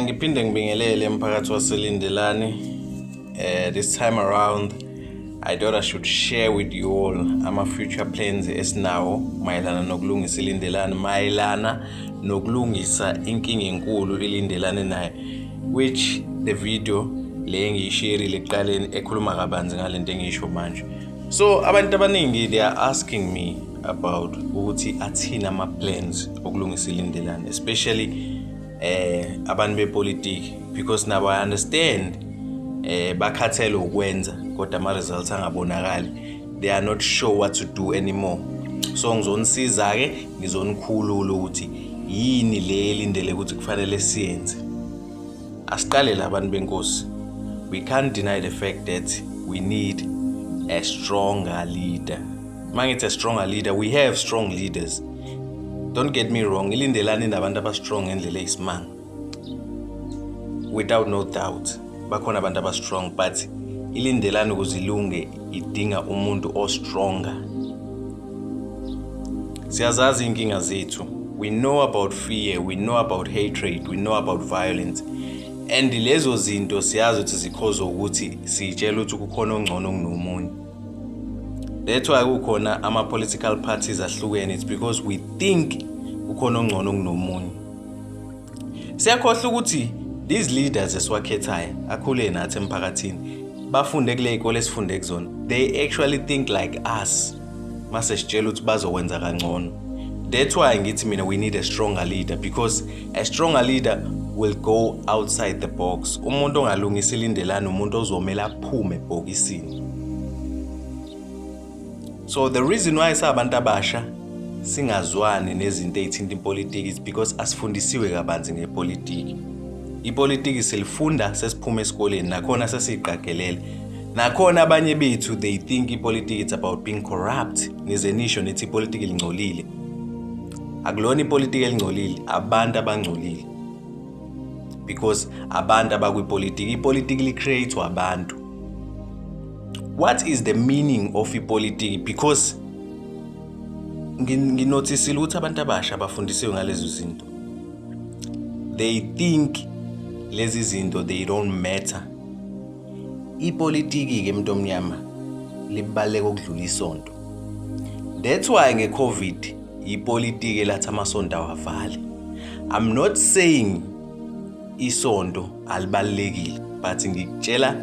Ngiphinde ngibingelele emphakathi waseLindelane. This time around, I thought I should share with you all ama-future plans esinawo mayelana nokulungisa iLindelane, mayelana nokulungisa inkinga enkulu iLindelane nayo, which the video le ngiyishareile ekuqaleni ekhuluma kabanzi ngalento engiyisho manje. So abantu abaningi they are asking me about ukuthi athina ama-plans okulungisa iLindelane, especially abantu bepolitiki, because nabo I understand bakhathele ukwenza kodwa ama results angabonakali. They are not sure what to do anymore. So ngizonisiza ke ngizonikhulula ukuthi yini le elindele ukuthi kufanele siyenze. Asiqale labantu benkosi. We can't deny the fact that we need a stronger leader. Mangithi a stronger leader, we have strong leaders. Don't get me wrong, iLindelane inabantu aba-strong ngendlela eyisimanga. Without no doubt, bakhona abantu aba-strong, but iLindelane ukuze ilunge idinga umuntu o-stronger. Siyazazi inkinga zethu. We know about fear, we know about hatred, we know about violence. And lezo zinto siyazi ukuthi zikhoza ukuthi sitshela ukuthi kukhona ongcono kunomunye. That's why kukhona ama-political parties ahlukene. It's because we think kukhona ongcono kunomunye. Siyakhohlwa ukuthi these leaders esiwakhethayo akhule nathi emphakathini bafunde kule ikole esifunde kuzona. They actually think like us. Mase sitshela ukuthi bazokwenza kangcono. That's why ngithi mina we need a stronger leader, because a stronger leader will go outside the box. Umuntu ongalungisa iLindelane umuntu ozomela aphume ebhokisini. So the reason why sabantu abasha singazwani nezinto ezithinta ipolitiki is because asifundisiwe kabanzi ngepolitiki. Ipolitiki silifunda sesiphuma esikoleni, nakhona sesiqagelele. Nakhona abanye bethu they think ipolitiki it's about being corrupt. Nize nisho nithi ipolitiki lingcolile. Akulona ipolitiki elingcolile, abantu abangcolile. Because abantu abakwipolitiki, ipolitiki li-create abantu. What is the meaning of ipolitiki? Because nginotisile ukuthi abantu abasha bafundisiwe ngalezo zinto. They think lezi zinto they don't matter. Ipolitiki ke mntu omnyama libaleka ukudlula isonto. That's why ngeCovid ipolitiki lathi amasonto awavale. I'm not saying isonto alibalekile, but ngikutshela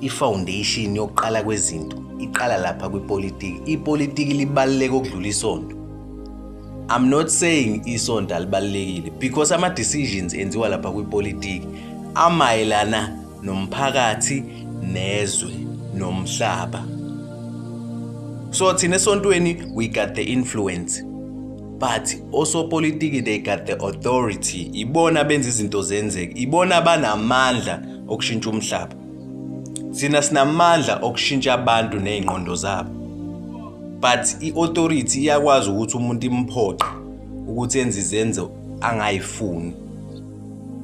ifoundation yokuqala kwezinto iqala lapha kwipolitiki. Ipolitiki libaleka ukudlula isonto. I'm not saying isonto alibalekile, because ama decisions enziwa lapha kwipolitiki amayelana nomphakathi, nezwe, nomhlaba. So thina esontweni we got the influence, but also politiki they got the authority. Ibona benza izinto zenzeke, ibona banamandla okushintsha umhlaba. Sina sinamandla okushintsha abantu nezingqondo zabo, but iauthority iyakwazi ukuthi umuntu imphoqe ukuthi enze izenzo angayifuni.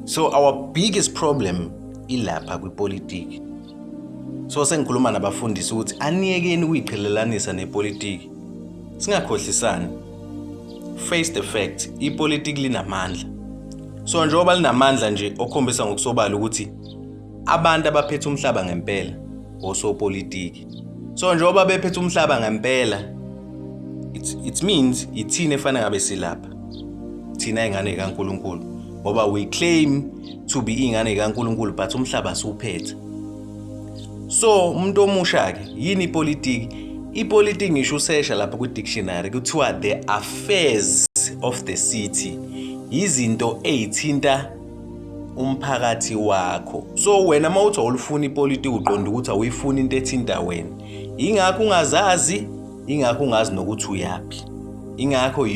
So our biggest problem ilapha kwipolitiki. So sengikhuluma nabafundisi ukuthi aniyekeni ukuyiqhelelanisa nepolitiki. Singakhohlisani. Face the fact, ipolitiki linamandla. So njengoba linamandla nje okhombisa ngokusobala ukuthi abantu abaphethe umhlaba ngempela osopolitiki. So njengoba bephethe umhlaba ngempela, it means ithina efana ngabe silapha. Thina ingane kaNkulunkulu. Ngoba we claim to be ingane kaNkulunkulu but umhlaba siwuphethe. So umuntu omusha ke yini ipolitiki? Ipolitiki ngisho usesha lapha kwi-dictionary kuthiwa the affairs of the city. Izinto ezithinta umphakathi wakho. So wena mawuthi awulifuna ipolitiki uqonda ukuthi awuyifuni into ethinta wena. Ingakho ungazazi, ingakho ungazi nokuthi uyapi. Ingakho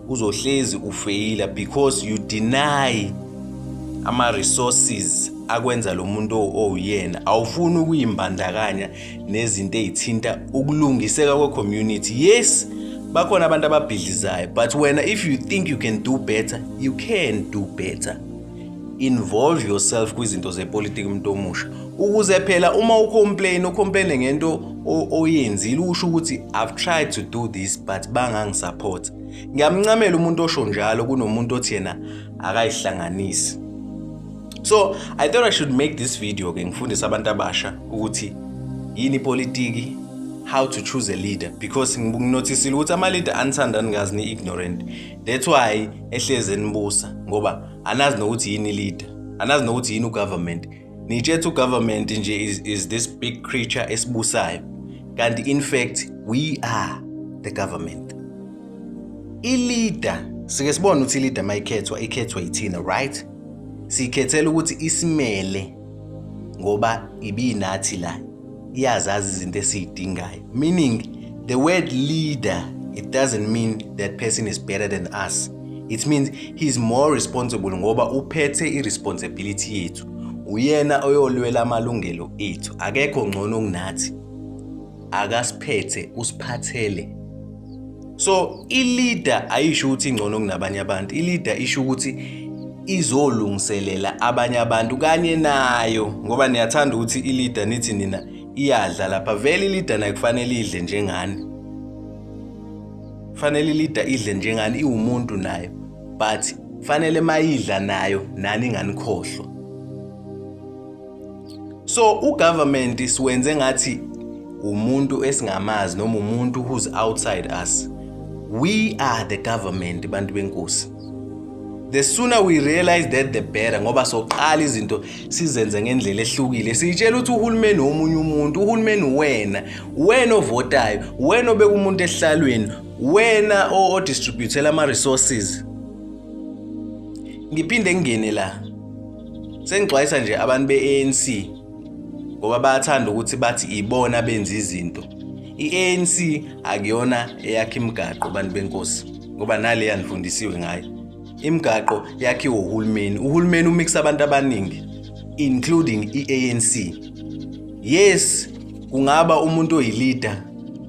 uzohlezi ufaila because you deny ama resources akwenza lo muntu oyena. Awufuni ukuyimbandakanya nezinto ezithinta ukulungiseka kwe-community. Yes, bakhona abantu ababhidlizayo, but wena if you think you can do better, you can do better. Involve yourself kwizinto zepolitiki umuntu omusha. Ukuze phela uma ucomplain ngento oyenzile usho ukuthi I've tried to do this but bangangisupport. Ngiyamncamela umuntu osho njalo kunomuntu othi yena akayihlanganisi. So I thought I should make this video ke ngifundisa abantu abasha ukuthi yini politiki, how to choose a leader, because nginotisile ukuthi ama-leader anithandani ngazi ni-ignorant. That's why ehlezi enibusa ngoba anazi nokuthi yini leader, anazi nokuthi yini ugovernment. Nitshethe ugovernment nje is this big creature esibusayo, kanti in fact we are the government. I-leader sike sibone ukuthi i-leader mayikhethwa yithina, right? Sikhethela ukuthi isimele ngoba ibinathi la, iyazazi izinto esiyidingayo. Meaning the word leader, it doesn't mean that person is better than us. It means he's more responsible ngoba uphethe i-responsibility yethu. Uyena oyolwela amalungelo ethu. Akekho ngcono kunathi. Akasiphethe, usiphathele. So i-leader ayisho ukuthi ingcono kunabanye abantu. I-leader isho ukuthi izolungiselela abanye abantu kanye nayo, ngoba niyathanda ukuthi i-leader nithi nina iyadla lapha. Vele i-leader nayo kufanele idle njengani. Kufanele i-leader idle njengani, iwumuntu nayo. But kufanele mayidla nayo nani nganikhohlwa. So ugovernment siwenze ngathi umuntu esingamazi noma umuntu who's outside us. We are the government, bantu benkosi. The sooner we realize that the better, ngoba soqala izinto sizenze ngendlela ehlukile. Sitshela ukuthi uhulumeni omunye umuntu, uhulumeni wena ovotayo, wena obeka umuntu ehlalweni, wena o-distributela ama-resources. Ngiphinde ngene la. Sengixwayisa nje abantu be-ANC ngoba bayathanda ukuthi bathi ibona benza izinto. I-ANC akuyona eyakhe imigaqo, bantu benkosi, ngoba nale yanifundisiwe ngayo. Imigaqo yakhiwe uhulumeni. Uhulumeni umikisa abantu abaningi, including i-ANC. Yes, kungaba umuntu oyi-leader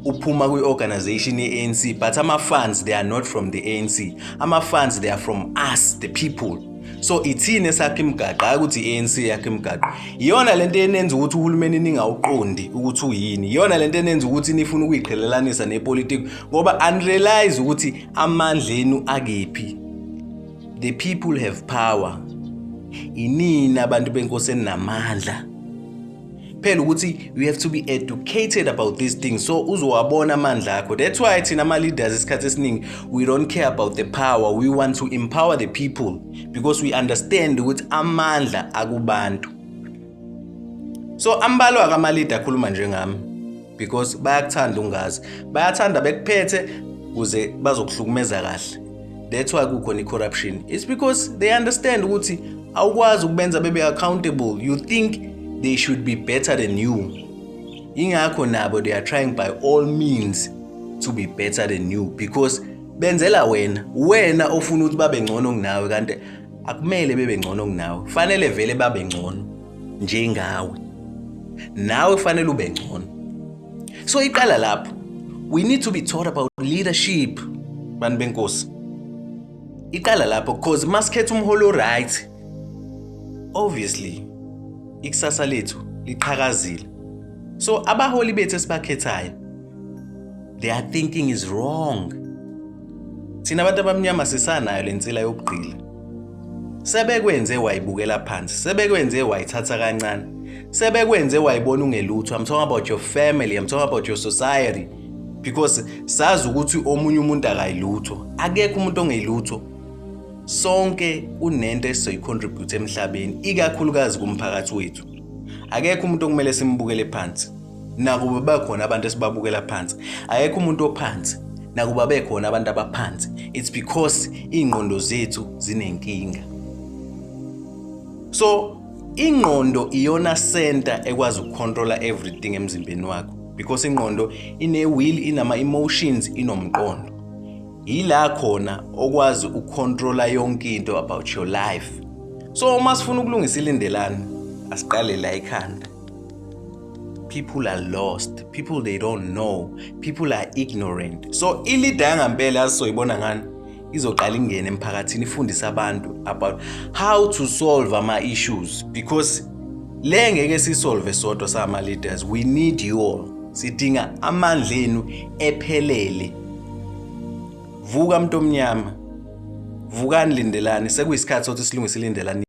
uphuma kwi-organization ye-ANC, but ama-funds they are not from the ANC. Ama-funds they are from us, the people. So ithini esakhe imigaqo, hayi ukuthi i-ANC yakhe imigaqo. Iyona lento enenza ukuthi uhulumeni ningawuqondi ukuthi uyini. Iyona lento enenza ukuthi nifuna ukuyiqhelelanisa nepolitiki ngoba unrealize ukuthi amandla enu akephi. The people have power. Inini abantu benkosi enamandla. Phela ukuthi you have to be educated about these things so uzowabona amandla akho. That's why thina ama-leaders isikhathi esiningi we don't care about the power. We want to empower the people because we understand ukuthi amandla akubantu. So ambalwa akama-leader akhuluma njengami because bayakuthanda ungazi. Bayathanda bekuphethe kuze bazokuhlukumeza kahle. That's why kukhona i-corruption. It's because they understand ukuthi awukwazi ukubenza bebe accountable. You think they should be better than you. Ingakho nabo they are trying by all means to be better than you because benzela wena ofuna ukuthi babe ngcono kunawe, kanti akumele bebe ngcono kunawe. Kufanele vele babe ngcono njengawe. Nawe kufanele ube ngcono. So iqala lapho. We need to be taught about leadership, bantu benkosi. Iqala lapho because masikhetha umholo right, obviously ikusasa lethu liqhakazile. So abaholi bethu esibakhethayo, their thinking is wrong. Thina abantu abamnyama sisanayo lensila yokugqila. Sebekwenze wayibukela phansi, sebekwenze wayithatha kancane, sebekwenze wayibona ungelutho. I'm talking about your family, I'm talking about your society, because sazi ukuthi omunye umuntu akayilutho. Akekho umuntu ongeyilutho. Sonke unento esizoyicontribute emhlabeni, ikakhulukazi kumphakathi wethu. Akekho umuntu okumele simbukele phansi. Nakuba bakhona abantu esibabukela phansi. Akekho umuntu ophansi. Nakuba bekhona abantu abaphansi. It's because ingqondo zethu zinenkinga. So ingqondo iyona center ekwazi ukucontrola everything emzimbeni wakho because ingqondo ine will, inama emotions, inomqondo. Ila khona okwazi ukucontrola yonke into about your life. So uma sifuna ukulungisa ilindelana asiqale la ekhanda. People are lost. People they don't know. People are ignorant. So i-leader ngempela asizoyibona ngani izoqala ingene emphakathini ifundisa abantu about how to solve ama issues because le ngeke sisolve sodwa sama leaders. We need you all. Sidinga amandla enu ephelele. Vuka mntomnyama. Vukani lindelani, sekuyisikhathi sokuthi silungise ilindelani.